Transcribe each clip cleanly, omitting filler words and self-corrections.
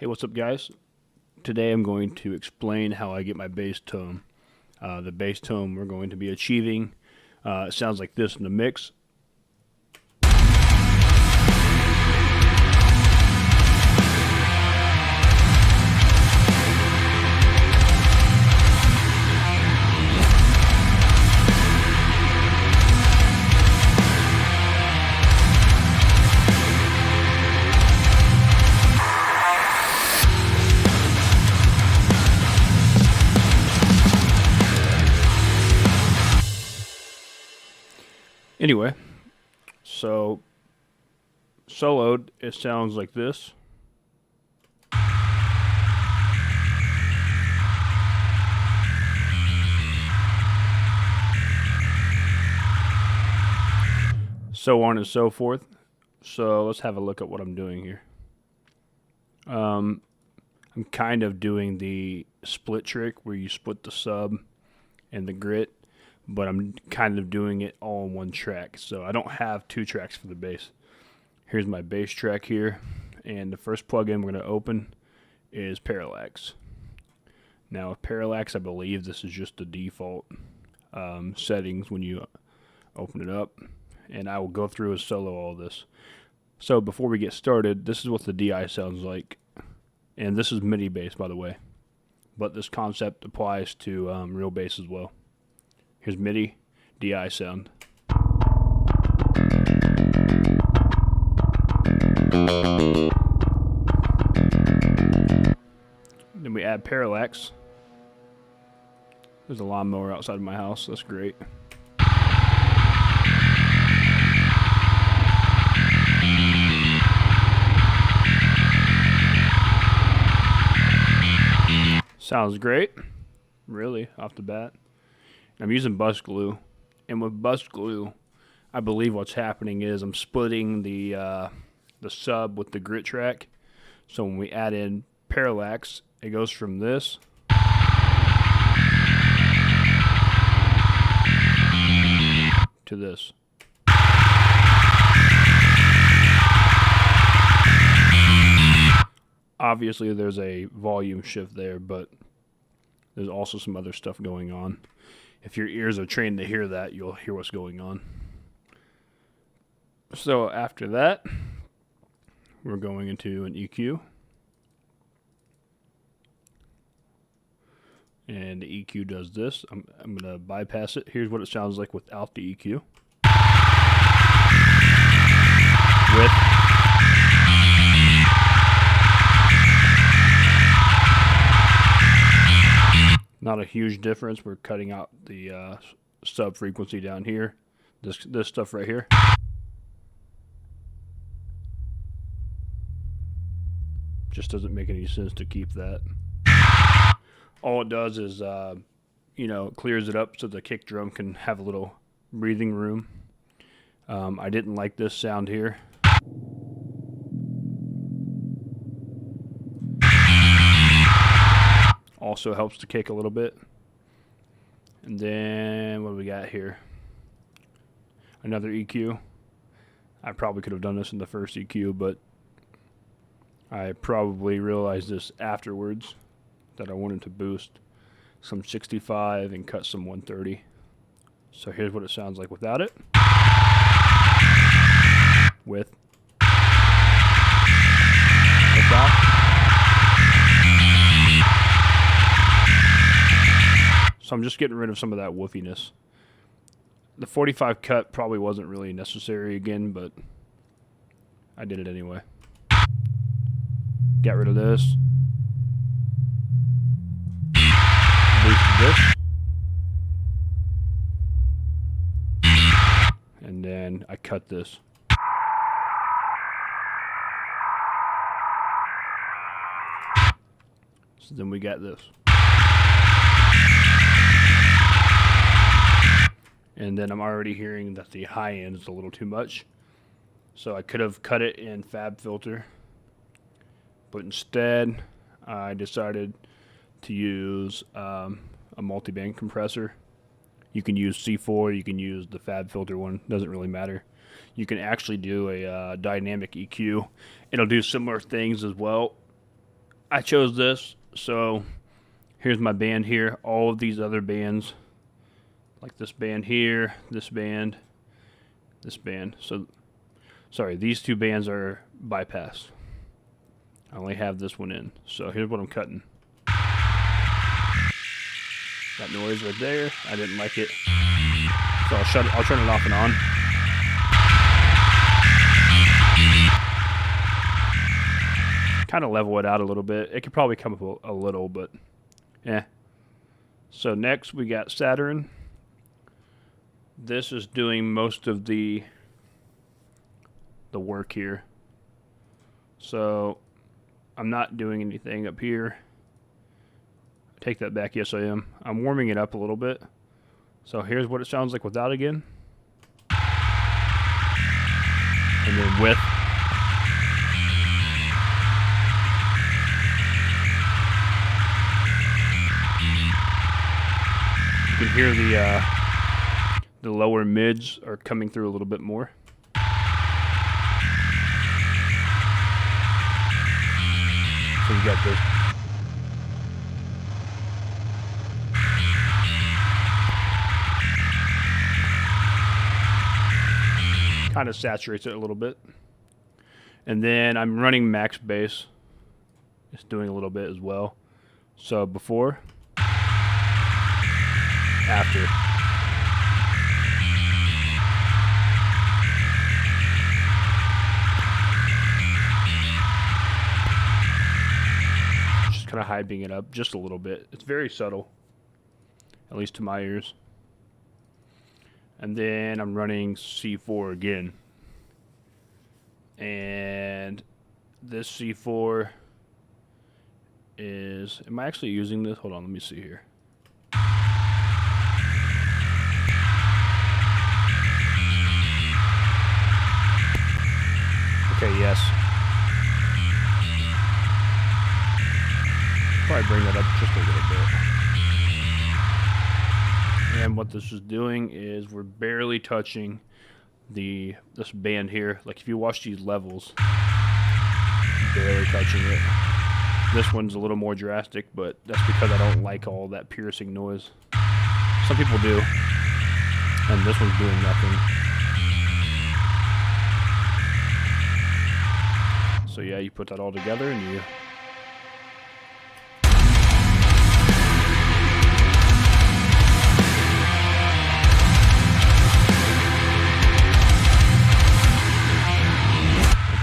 Hey, what's up, guys? Today I'm going to explain how I get my bass tone. The bass tone we're going to be achieving it sounds like this in the mix. Anyway, so soloed, it sounds like this. So on and so forth. So let's have a look at what I'm doing here. I'm kind of doing the split trick where you split the sub and the grit, but I'm kind of doing it all in one track. So I don't have two tracks for the bass. Here's my bass track here, and the first plugin we're going to open is Parallax. Now with Parallax, I believe this is just the default settings when you open it up, and I will go through and solo all this. So before we get started, this is what the DI sounds like, and this is MIDI bass, by the way, but this concept applies to real bass as well. Here's MIDI DI sound. Then we add Parallax. There's a lawnmower outside of my house. That's great. Sounds great, really, off the bat. I'm using bus glue, and with bus glue, I believe what's happening is I'm splitting the sub with the grit track. So when we add in Parallax, it goes from this to this. Obviously, there's a volume shift there, but there's also some other stuff going on. If your ears are trained to hear that, you'll hear what's going on. So after that, we're going into an EQ. And the EQ does this. I'm going to bypass it. Here's what it sounds like without the EQ. With. Not a huge difference. We're cutting out the sub frequency down here. This stuff right here. Just doesn't make any sense to keep that. All it does is, clears it up so the kick drum can have a little breathing room. I didn't like this sound here. Also helps the kick a little bit. And then what do we got here? Another EQ. I probably could have done this in the first EQ, but I probably realized this afterwards that I wanted to boost some 65 and cut some 130. So here's what it sounds like without it. With. Without. So I'm just getting rid of some of that woofiness. The 45 cut probably wasn't really necessary again, but I did it anyway. Got rid of this. Boosted this. And then I cut this. So then we got this. And then I'm already hearing that the high end is a little too much. So I could have cut it in FabFilter. But instead, I decided to use a multiband compressor. You can use C4, you can use the FabFilter one, doesn't really matter. You can actually do a dynamic EQ. It'll do similar things as well, I chose this, so here's my band here. All of these other bands, like this band here, this band, this band. So, sorry, these two bands are bypassed. I only have this one in. So here's what I'm cutting. That noise right there, I didn't like it. So I'll turn it off and on. Kind of level it out a little bit. It could probably come up a little, but yeah. So next we got Saturn. This is doing most of the work here. So I'm not doing anything up here. Take that back. Yes, I am. I'm warming it up a little bit. So here's what it sounds like without again. And then with. You can hear the lower mids are coming through a little bit more. So you got this. Kind of saturates it a little bit. And then I'm running max bass. It's doing a little bit as well. So before, after. Just kind of hyping it up just a little bit. It's very subtle, at least to my ears. And then I'm running C4 again. And this C4 is, am I actually using this? Hold on, let me see here. Okay, yes. Probably bring that up just a little bit. And what this is doing is we're barely touching this band here. Like if you watch these levels, barely touching it. This one's a little more drastic, but that's because I don't like all that piercing noise. Some people do, and this one's doing nothing. So yeah, you put that all together and you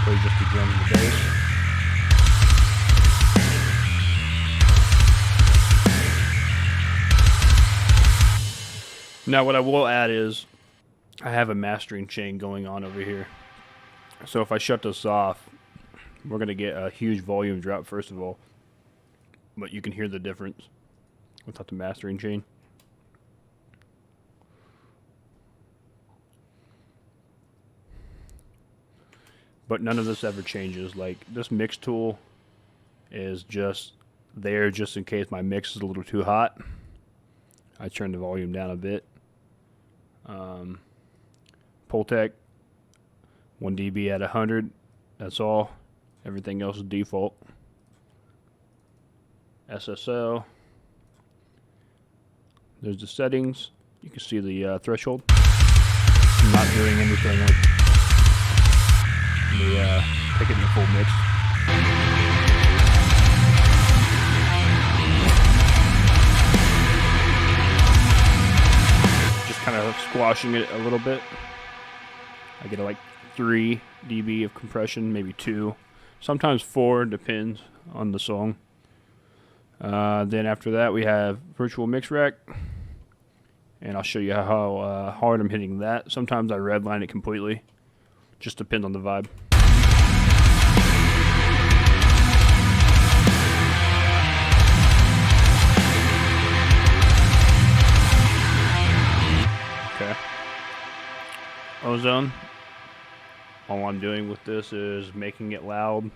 play just the drum and the bass. Now what I will add is I have a mastering chain going on over here. So if I shut this off, we're going to get a huge volume drop first of all. But you can hear the difference without the mastering chain. But none of this ever changes. Like this mix tool is just there just in case my mix is a little too hot. I turn the volume down a bit. Pultec 1 dB at 100. That's all. Everything else is default. SSL. There's the settings. You can see the threshold. I'm not doing anything with the take it in the full mix. Just kind of squashing it a little bit. I get like 3 dB of compression, maybe 2. Sometimes 4, depends on the song. Then after that we have Virtual Mix Rack. And I'll show you how hard I'm hitting that. Sometimes I redline it completely. Just depends on the vibe. Okay. Ozone. All I'm doing with this is making it loud.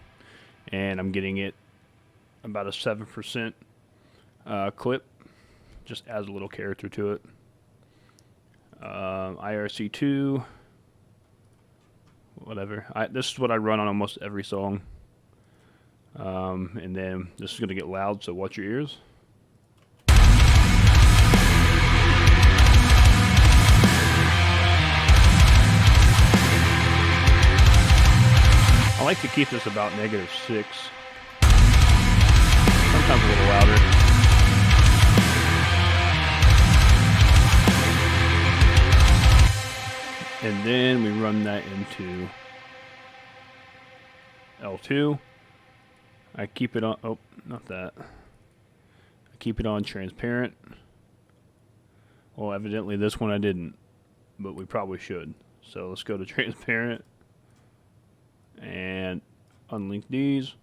And I'm getting it about a 7% clip. Just adds a little character to it. IRC2, whatever. This is what I run on almost every song. And then this is going to get loud, so watch your ears. I like to keep this about -6. Sometimes a little louder. And then we run that into L2. I keep it on, oh, not that. I keep it on transparent. Well, evidently this one I didn't, but we probably should. So let's go to transparent and unlink these.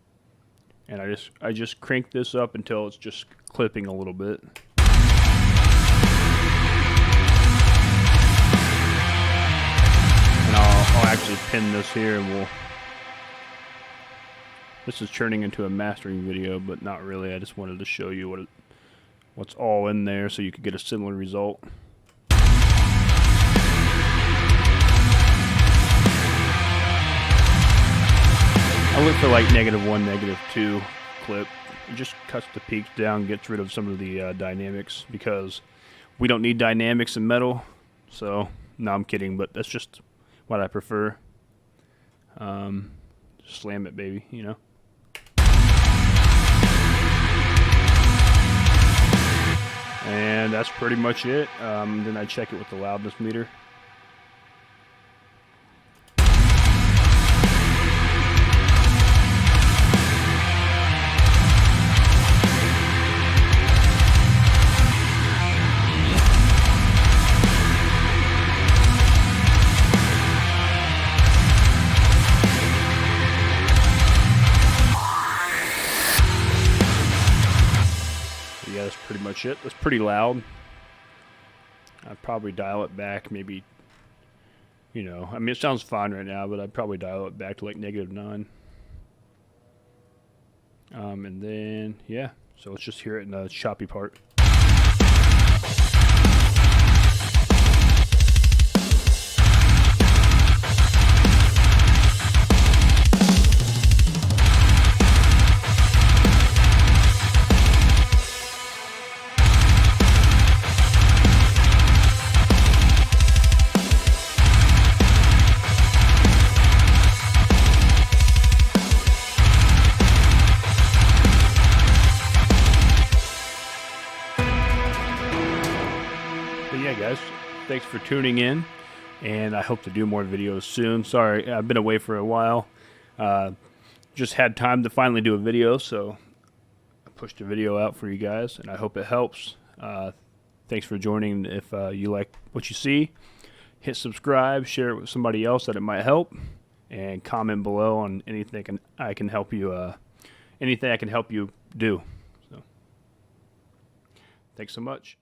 And I just crank this up until it's just clipping a little bit. And I'll actually pin this here, and this is turning into a mastering video, but not really. I just wanted to show you what's all in there so you could get a similar result. I look for like -1, -2 clip. It just cuts the peaks down, gets rid of some of the dynamics, because we don't need dynamics in metal. So, no, I'm kidding, but that's just what I prefer. Just slam it, baby, you know. And that's pretty much it. Then I check it with the loudness meter. Yeah, that's pretty much it. That's pretty loud. I'd probably dial it back, maybe, you know, I mean, it sounds fine right now, but I'd probably dial it back to like -9. And then, yeah, so let's just hear it in the choppy part. But yeah, guys, thanks for tuning in, and I hope to do more videos soon. Sorry, I've been away for a while. Just had time to finally do a video, so I pushed a video out for you guys, and I hope it helps. Thanks for joining. If you like what you see, hit subscribe, share it with somebody else that it might help, and comment below on anything I can help you. Anything I can help you do. So, thanks so much.